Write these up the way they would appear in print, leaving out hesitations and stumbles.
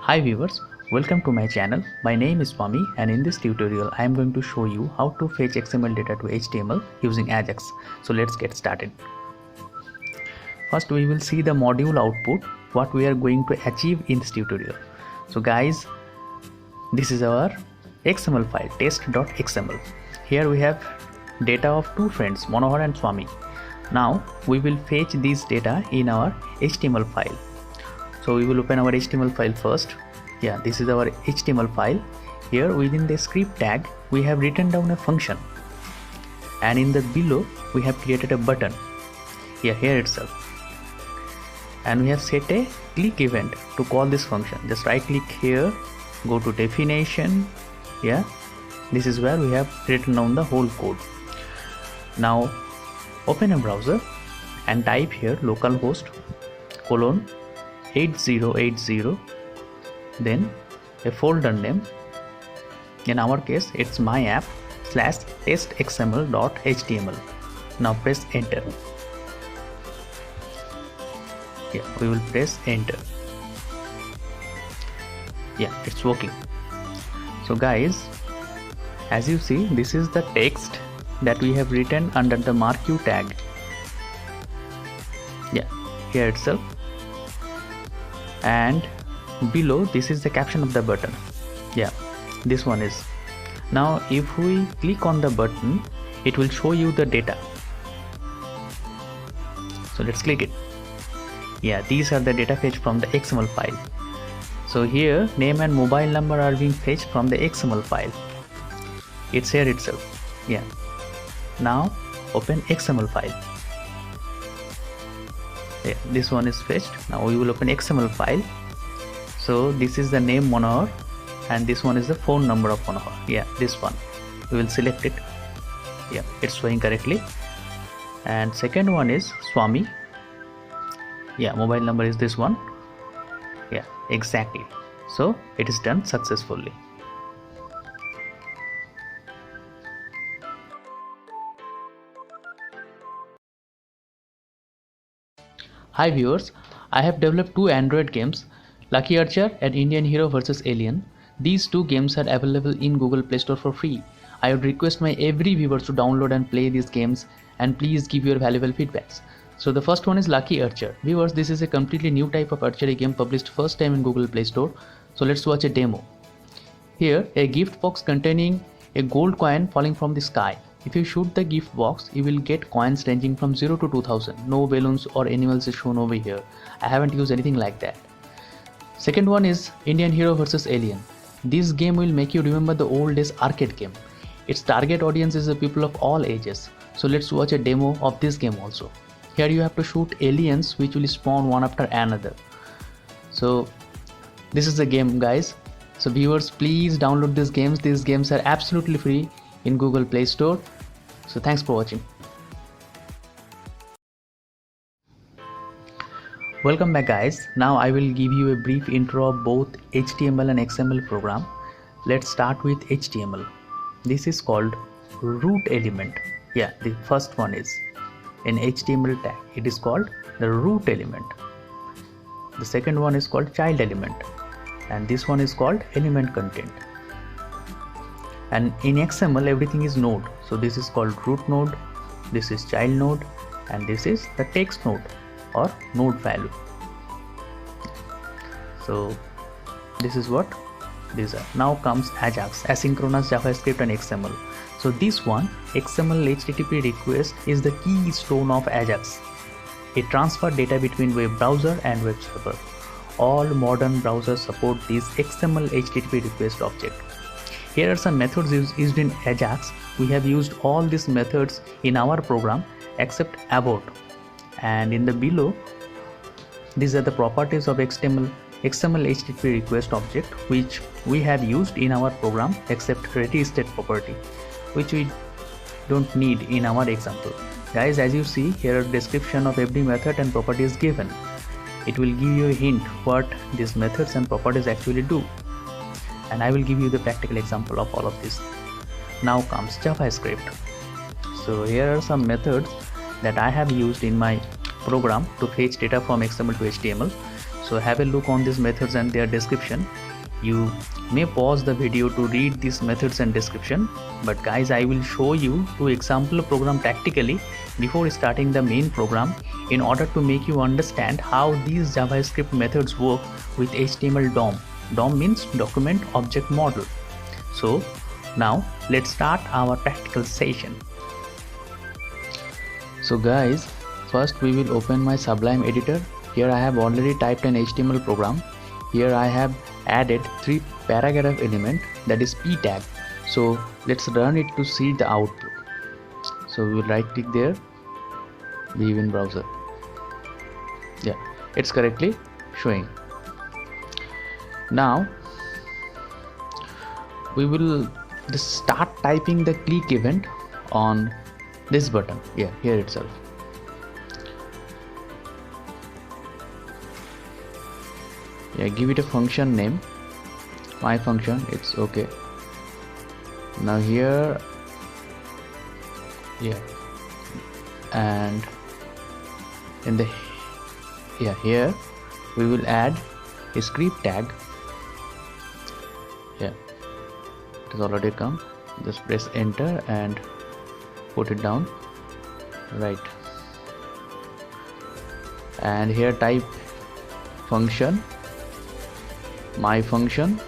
Hi viewers, welcome to my channel. My name is Swami and in this tutorial I am going to show you how to fetch XML data to HTML using Ajax. So let's get started. First we will see the module output, what we are going to achieve in this tutorial. So guys, this is our XML file test.xml. Here we have data of two friends, Manohar and Swami. Now we will fetch this data in our HTML file. So we will open our HTML file first. Yeah, this is our HTML file. Here within the script tag we have written down a function, and in the below we have created a button. Yeah, here itself, and we have set a click event to call this function. Just right click here, go to definition. Yeah, this is where we have written down the whole code. Now open a browser and type here localhost : 8080, then a folder name. In our case it's my app /testxml.html. Now press enter. Yeah, we will press enter. Yeah, it's working. So guys, as you see, this is the text that we have written under the marquee tag. Yeah, here itself, and below this is the caption of the button. Yeah, this one is. Now if we click on the button, it will show you the data. So let's click it. Yeah, these are the data fetched from the XML file. So here name and mobile number are being fetched from the XML file. It's here itself. Yeah, now open XML file. Yeah, this one is fetched. Now we will open XML file. So this is the name Manohar and this one is the phone number of Manohar. Yeah, this one. We will select it. Yeah, it's showing correctly. And second one is Swami. Yeah, mobile number is this one. Yeah, exactly. So it is done successfully. Hi viewers, I have developed two Android games, Lucky Archer and Indian Hero vs Alien. These two games are available in Google Play Store for free. I would request my every viewers to download and play these games, and please give your valuable feedbacks. So the first one is Lucky Archer. Viewers, this is a completely new type of archery game published first time in Google Play Store. So let's watch a demo. Here, a gift box containing a gold coin falling from the sky. If you shoot the gift box, you will get coins ranging from 0 to 2000. No balloons or animals is shown over here. I haven't used anything like that. Second one is Indian Hero vs Alien. This game will make you remember the old days arcade game. Its target audience is the people of all ages. So let's watch a demo of this game also. Here you have to shoot aliens which will spawn one after another. So this is the game, guys. So viewers, please download these games. These games are absolutely free in Google Play Store. So thanks for watching. Welcome back guys. Now I will give you a brief intro of both HTML and XML program. Let's start with HTML. This is called root element. Yeah, the first one is an HTML tag. It is called the root element. The second one is called child element, and this one is called element content. And in XML everything is node. So this is called root node, this is child node, and this is the text node or node value. So this is what these are. Now comes Ajax, asynchronous JavaScript and XML. So this one, XML HTTP request, is the keystone of Ajax. It transfers data between web browser and web server. All modern browsers support this XML HTTP request object. Here are some methods used in Ajax. We have used all these methods in our program except abort. And in the below, these are the properties of XML HTTP request object which we have used in our program except ready state property, which we don't need in our example. Guys, as you see here, description of every method and property is given. It will give you a hint what these methods and properties actually do, and I will give you the practical example of all of this. Now comes JavaScript. So here are some methods that I have used in my program to fetch data from XML to HTML. So have a look on these methods and their description. You may pause the video to read these methods and description, but guys, I will show you two example program tactically before starting the main program in order to make you understand how these JavaScript methods work with HTML DOM. DOM means document object model. So now let's start our practical session. So guys, first we will open my Sublime editor. Here I have already typed an HTML program. Here I have added 3 paragraph element, that is p tag. So let's run it to see the output. So we will right click there, view in browser. Yeah, it's correctly showing. Now we will just start typing the click event on this button. Yeah, here itself. Yeah, give it a function name, my function, it's okay. Now here, yeah, and in the, yeah, here we will add a script tag. Yeah, it has already come. Just press enter and put it down, right. And here type function, my function,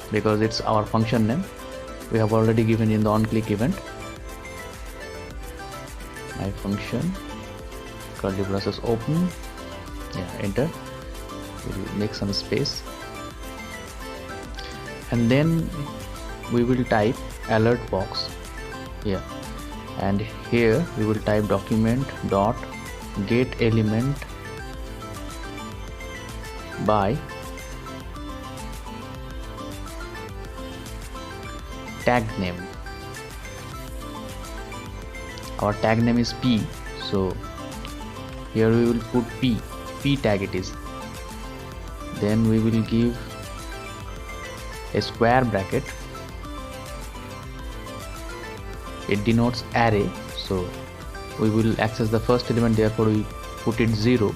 because it's our function name we have already given in the on click event. My function, curly braces open, yeah, enter. We'll make some space, and then we will type alert box. Yeah, and here we will type document dot get element by tag name. Our tag name is p, so here we will put p tag it is. Then we will give a square bracket, it denotes array, so we will access the first element, therefore we put it 0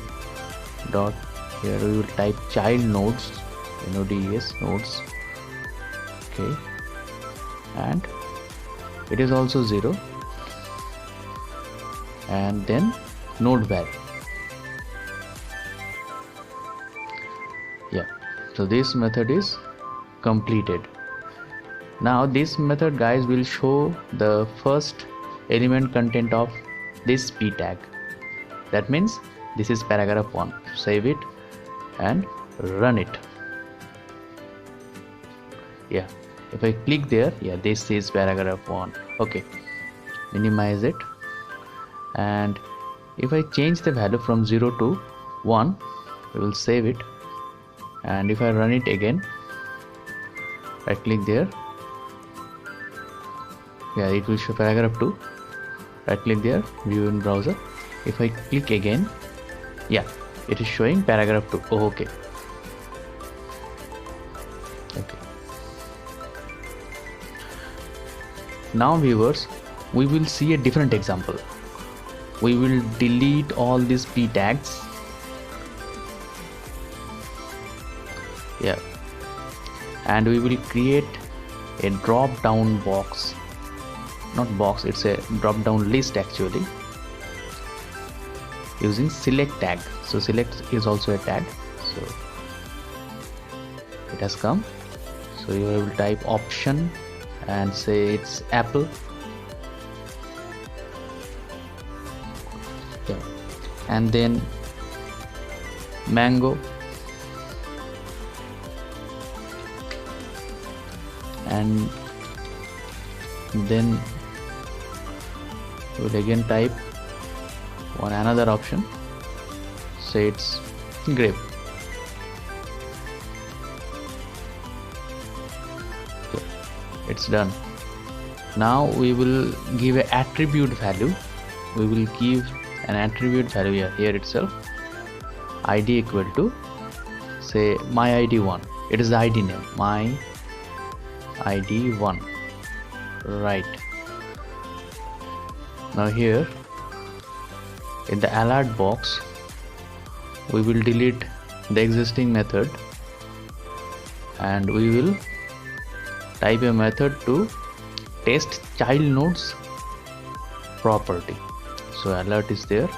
dot. Here we will type child nodes, nodes, nodes, okay, and it is also 0, and then node var. Yeah, so this method is completed. Now this method, guys, will show the first element content of this p tag. That means this is paragraph 1. Save it and run it. Yeah, if I click there, yeah, this is paragraph 1. Okay, minimize it, and if I change the value from 0 to 1, we will save it, and if I run it again, right click there, yeah, it will show paragraph 2. Right click there, view in browser. If I click again, yeah, it is showing paragraph 2. Oh, okay. Okay. Now viewers, we will see a different example. We will delete all these p tags. Yeah, and we will create a drop down box, not box, it's a drop down list actually, using select tag. So select is also a tag, so it has come. So you will type option and say it's apple. Yeah, and then mango, and then we will again type one another option, say it's grape. Okay, it's done. Now we will give an attribute value. We will give an attribute value here itself, id equal to, say, my id 1. It is the id name, my id 1, right. Now here in the alert box, we will delete the existing method, and we will type a method to test child nodes property. So alert is there.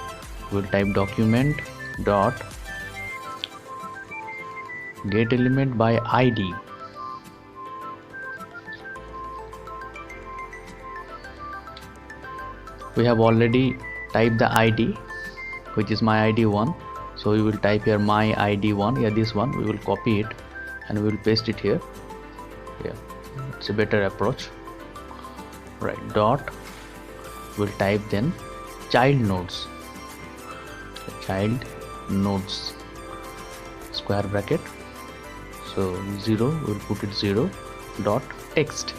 We'll type document dot get element by id. We have already typed the id, which is my id 1. So we will type here my id 1. Yeah, this one we will copy it and we will paste it here. Yeah, it's a better approach. Right, dot, we'll type then child nodes, square bracket. So 0, we'll put it 0 dot text.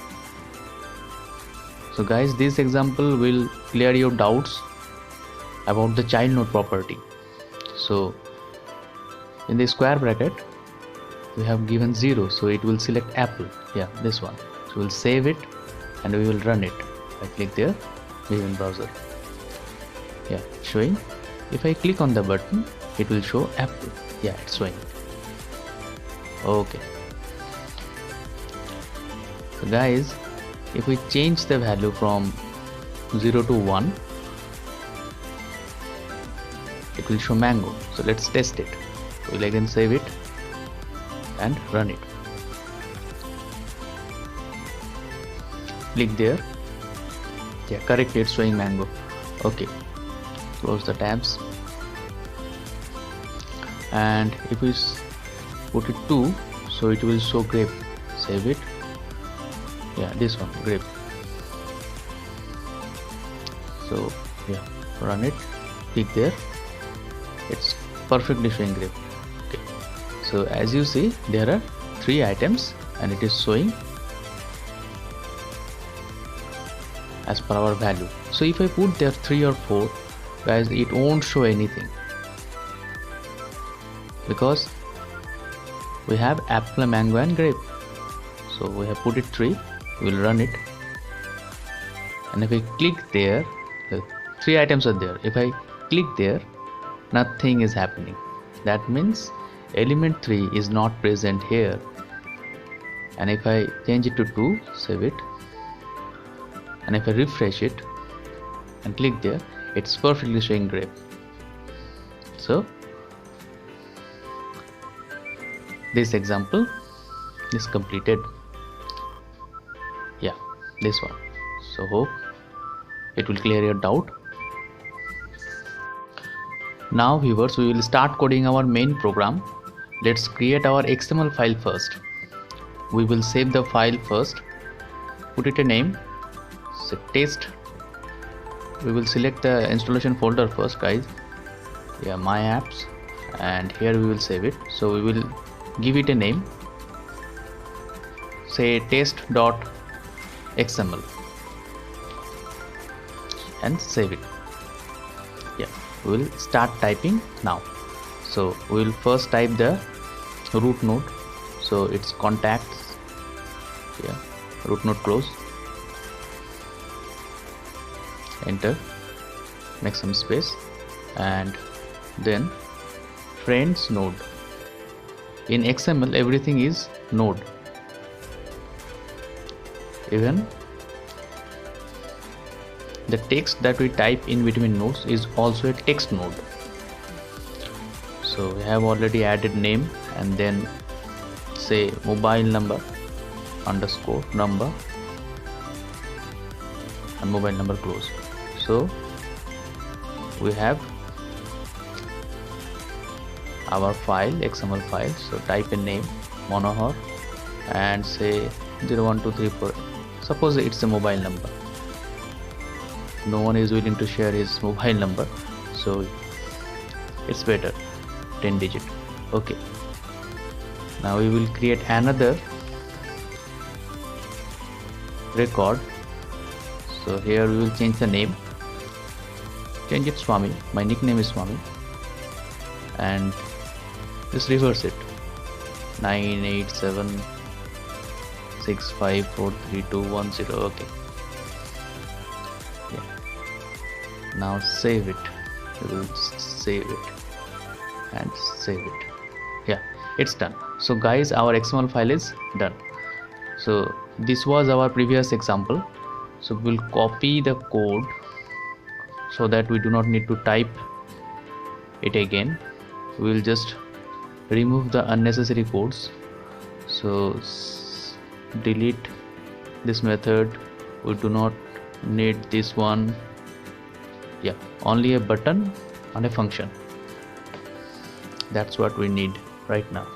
So guys, this example will clear your doubts about the child node property. So in the square bracket we have given 0, so it will select apple. Yeah, this one. So we'll save it and we will run it. I click there, Vivint browser. Yeah, it's showing. If I click on the button, it will show apple. Yeah, it's showing. Okay. So guys, if we change the value from 0 to 1, it will show mango. So let's test it. We'll again save it and run it. Click there. Yeah, correctly it's showing mango. Okay, close the tabs, and if we put it 2, so it will show grape. Save it. Yeah, this one, grape. So yeah, run it. Click there. It's perfectly showing grape. Okay, so as you see, there are 3 items and it is showing as per our value. So if I put there 3 or 4, guys, it won't show anything because we have apple, mango and grape. So we have put it 3. We'll run it, and if I click there, the 3 items are there. If I click there, nothing is happening. That means element 3 is not present here. And if I change it to 2, save it, and if I refresh it and click there, it's perfectly showing grape. So this example is completed. Yeah, this one. So hope it will clear your doubt. Now viewers, we will start coding our main program. Let's create our XML file first. We will save the file first, put it a name, say test. We will select the installation folder first, guys. Yeah, my apps, and here we will save it. So we will give it a name, say test.xml, and save it. Yeah, we will start typing now. So we will first type the root node. So it's contacts. Yeah, root node close. Enter, make some space, and then friends node. In XML everything is node, even the text that we type in between nodes is also a text node. So we have already added name and then say mobile number underscore number and mobile number close. So we have our file, XML file. So type a name Monohar and say 01234. Suppose it's a mobile number. No one is willing to share his mobile number, so it's better 10 digit. Okay, now we will create another record. So here we will change the name, change it Swami. My nickname is Swami, and just reverse it 987654321. Okay, yeah. Now save it. We will save it and save it. It's done. So guys, our XML file is done. So this was our previous example. So we'll copy the code so that we do not need to type it again. We'll just remove the unnecessary codes. So delete this method, we do not need this one. Yeah, only a button and a function, that's what we need right now,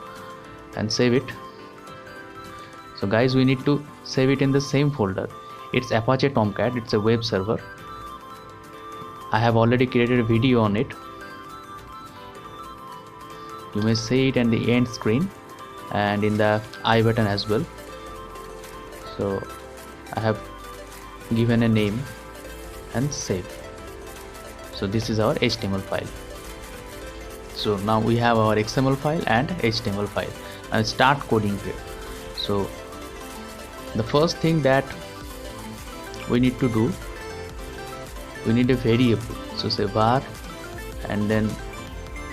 and save it. So guys, we need to save it in the same folder. It's Apache Tomcat, it's a web server. I have already created a video on it. You may see it in the end screen and in the I button as well. So I have given a name and save. So this is our HTML file. So now we have our XML file and HTML file, and start coding here. So the first thing that we need to do, we need a variable. So say var and then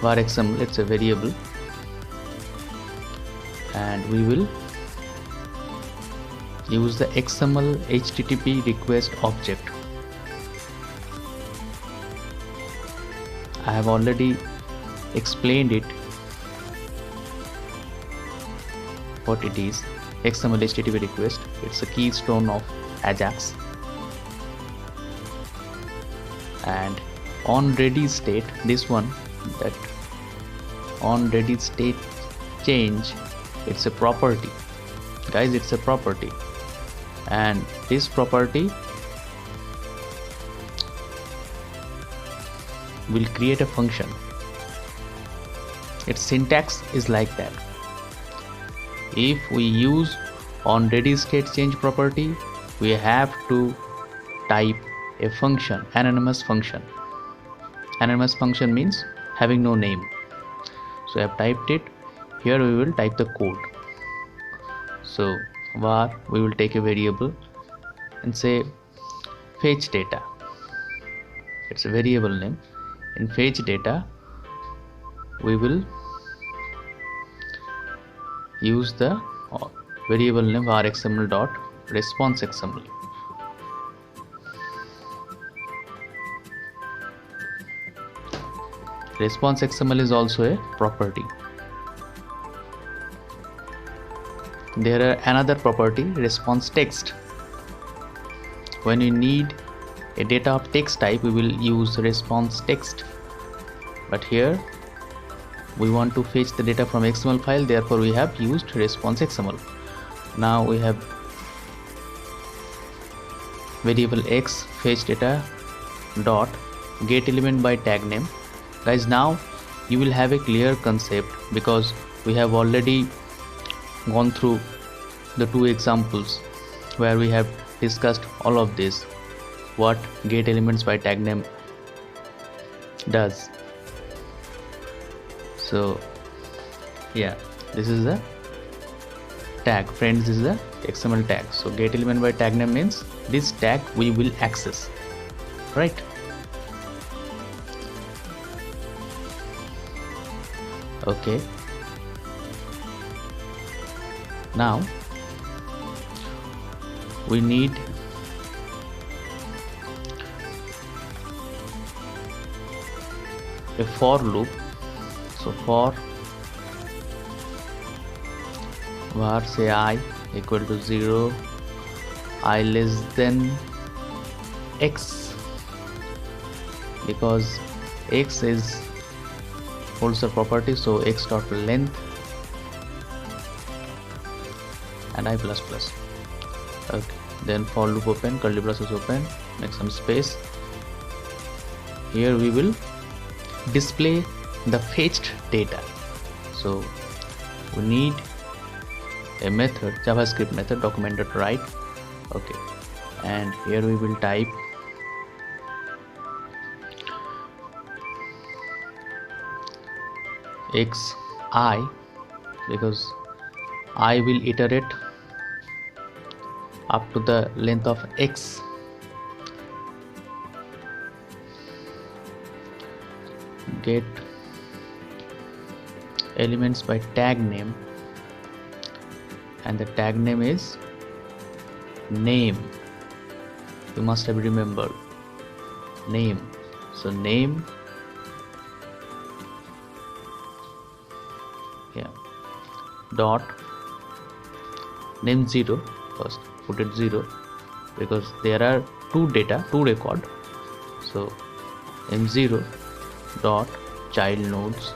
var XML, it's a variable, and we will use the XML HTTP request object. I have already explained it, what it is. XML HTTP request, it's a keystone of Ajax. And on ready state, this one, that on ready state change, it's a property. Guys, it's a property, and this property will create a function. Its syntax is like that. If we use on ready state change property, we have to type a function, anonymous function. Anonymous function means having no name. So I have typed it. Here we will type the code. So var, we will take a variable and say fetch data. It's a variable name. In fetch data, we will use the variable name var xml dot response xml. Response XML is also a property. There are another property, response text. When we need a data of text type, we will use response text. But here we want to fetch the data from XML file, therefore we have used response XML. Now we have variable x fetch data dot get element by tag name. Guys, now you will have a clear concept, because we have already gone through the two examples where we have discussed all of this, what get elements by tag name does. So yeah, this is the tag, friends, this is the XML tag. So get element by tag name means this tag we will access, right? Okay, now we need a for loop. So for var say I equal to 0, I less than x, because x is holds the property, so x dot length and I plus plus. Okay, then for loop open, curly braces open, make some space. Here we will display the fetched data. So we need a method, JavaScript method, document.write. Okay, and here we will type xi, because I will iterate up to the length of x. Get elements by tag name, and the tag name is name. You must have remembered name. So name, yeah, dot name 0. First put it 0 because there are two record. So m0 dot child nodes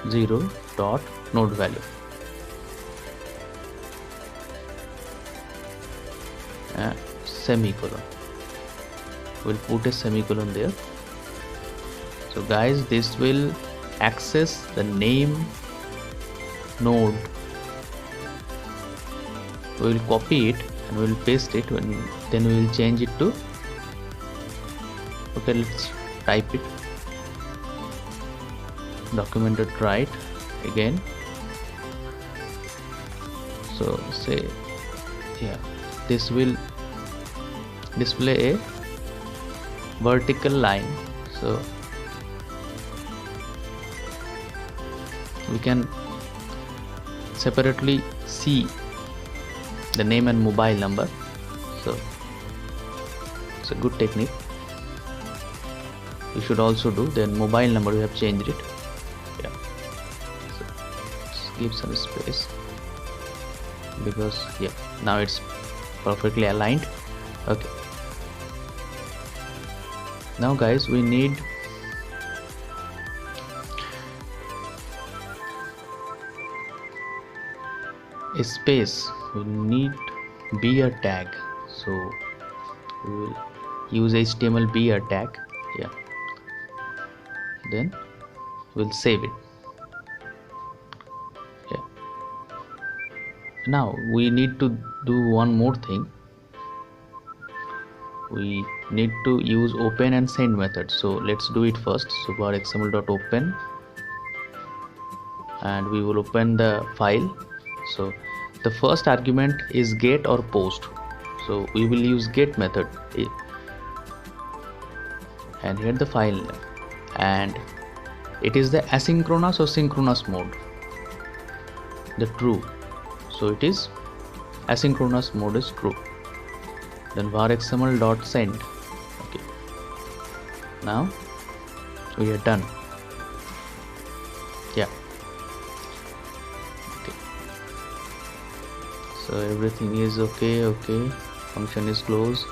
0 dot node value, semicolon. We'll put a semicolon there. So guys, this will access the name node. We will copy it and we will paste it, and then we will change it to, okay, let's type it, document.write again. So say, yeah, this will display a vertical line, so we can separately see the name and mobile number. So it's a good technique. You should also do. Then mobile number, we have changed it. Yeah. So let's give some space because, yeah, now it's perfectly aligned. Okay. Now guys, we need a space. We need beer tag. So we will use HTML beer tag. Yeah. Then we'll save it. Yeah. Now we need to do one more thing. We need to use open and send method. So let's do it first. So var xml.open, and we will open the file. So the first argument is get or post. So we will use get method, and here the file name, and it is the asynchronous or synchronous mode, the true. So it is asynchronous mode is true. Then var xml.send. Okay, now we are done. Yeah. Okay, so everything is okay. Function is closed,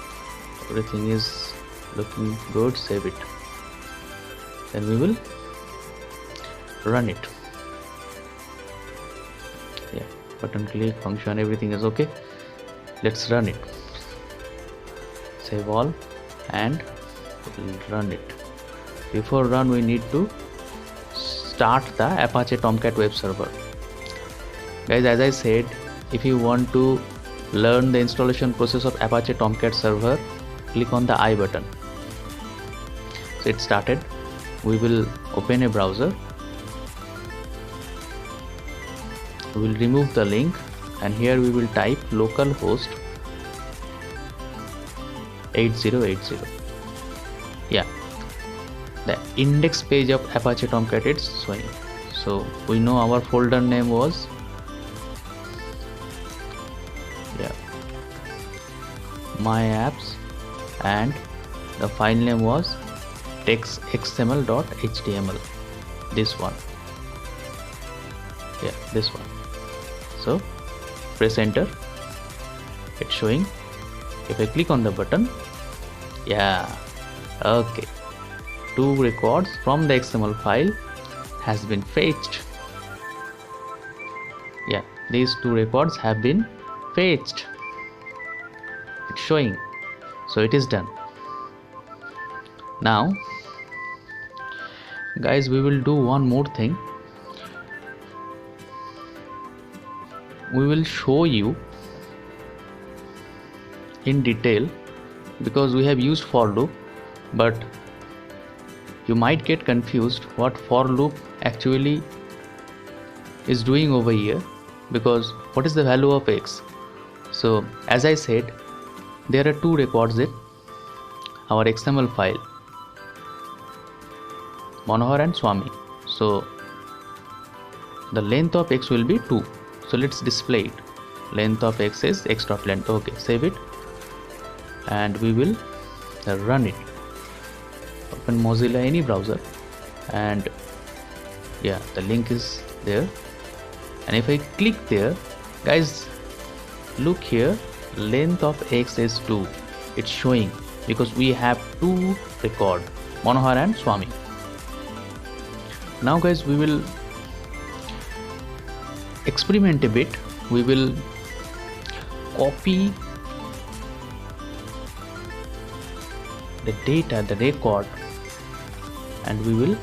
everything is looking good. Save it, then we will run it. Yeah, button click, function, everything is okay. Let's run it. Save all and we'll run it. Before run, we need to start the Apache Tomcat web server. Guys, as I said, if you want to learn the installation process of Apache Tomcat server, click on the I button. So it started. We will open a browser. We will remove the link, and here we will type localhost 8080. Yeah, the index page of Apache Tomcat is showing. So we know our folder name was, yeah, my apps, and the file name was textxml.html. This one, yeah, this one. So press enter. It's showing. If I click on the button, yeah, okay, 2 records from the XML file has been fetched. Yeah, these 2 records have been fetched. It's showing. So it is done. Now guys, we will do one more thing. We will show you in detail, because we have used for loop, but you might get confused what for loop actually is doing over here, because what is the value of x? So as I said, there are 2 records in our XML file, Manohar and Swami. So the length of x will be 2. So let's display it. Length of x is x dot length. Okay, save it and we will run it. Open Mozilla any browser and yeah, the link is there. And if I click there, guys, look here, length of x is 2. It's showing because we have 2 record, Manohar and Swami. Now guys, we will experiment a bit. We will copy the data, the record, and we will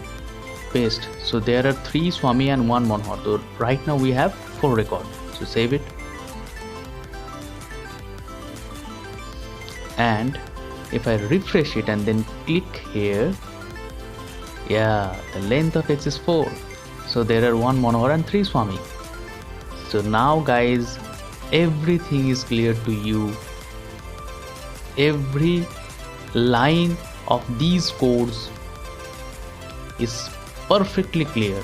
paste. So there are 3 Swami and 1 Manohar. So right now we have 4 record. So save it. And if I refresh it and then click here, yeah, the length of x is 4. So there are 1 Manohar and 3 Swami. So now guys, everything is clear to you. Every line of these codes is perfectly clear.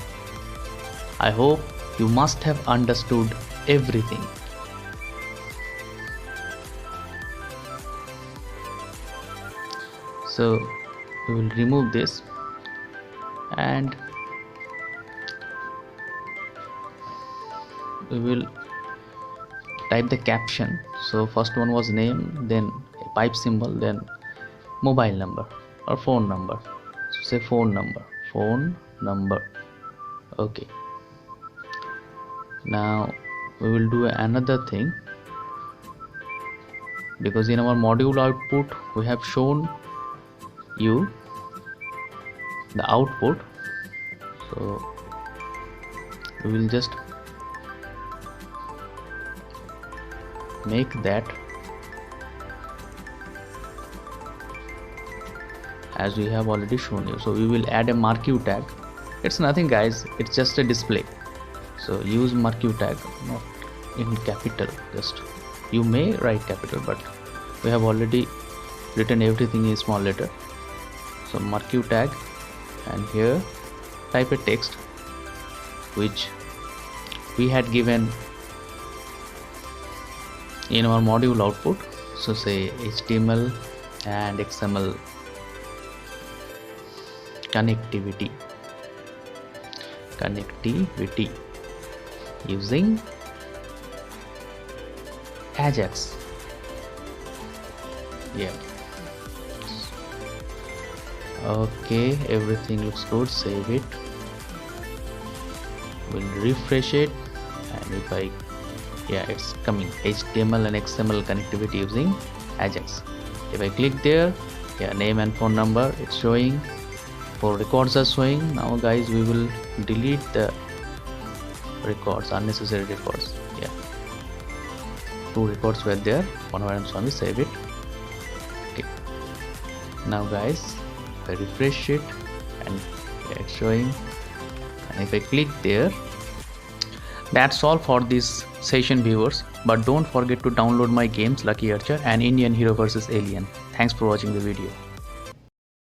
I hope you must have understood everything. So we will remove this and we will type the caption. So first one was name, then a pipe symbol, then mobile number or phone number. So say phone number. Okay, now we will do another thing, because in our module output we have shown you the output. So we will just make that as we have already shown you. So we will add a marquee tag. It's nothing guys, it's just a display. So use marquee tag, not in capital, just you may write capital, but we have already written everything in small letter. So marquee tag, and here type a text which we had given in our module output. So say HTML and XML connectivity using Ajax. Yeah, okay, everything looks good. Save it. We'll refresh it, and if I, yeah, it's coming, HTML and XML connectivity using Ajax. If I click there, yeah, name and phone number, it's showing. 4 records are showing. Now guys, we will delete the records, unnecessary records. Yeah, 2 records were there, Manohar and Swami. Save it. Okay, now guys, if I refresh it, and yeah, it's showing, and if I click there, that's all for this session, viewers. But don't forget to download my games Lucky Archer and Indian Hero vs Alien. Thanks for watching the video.